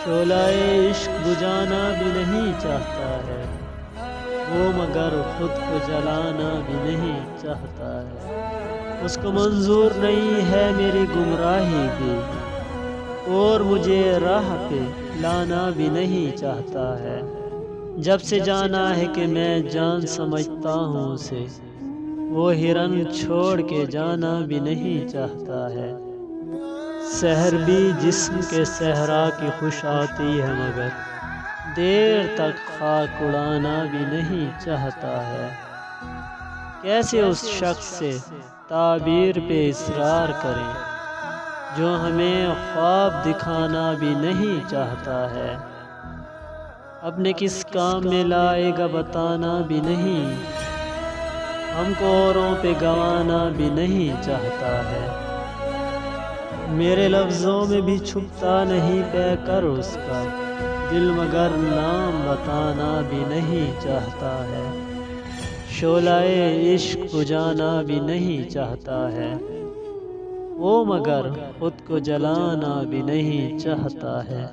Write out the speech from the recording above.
शोला इश्क बुझाना भी नहीं चाहता है वो, मगर खुद को जलाना भी नहीं चाहता है। उसको मंजूर नहीं है मेरी गुमराही भी, और मुझे राह पे लाना भी नहीं चाहता है। जब से जाना है कि मैं जान समझता हूँ उसे, वो हिरन छोड़ के जाना भी नहीं चाहता है। सहर भी जिस्म के सहरा की खुश आती है, मगर देर तक खाक उड़ाना भी नहीं चाहता है। कैसे उस शख्स से ताबीर पे इसरार करें जो हमें ख्वाब दिखाना भी नहीं चाहता है। अपने किस काम में लाएगा बताना भी नहीं, हमको औरों पे गंवाना भी नहीं चाहता है। मेरे लफ्ज़ों में भी छुपता नहीं पैकर उसका दिल, मगर नाम बताना भी नहीं चाहता है। शोलाए इश्क बुझाना भी नहीं चाहता है वो, मगर खुद को जलाना भी नहीं चाहता है।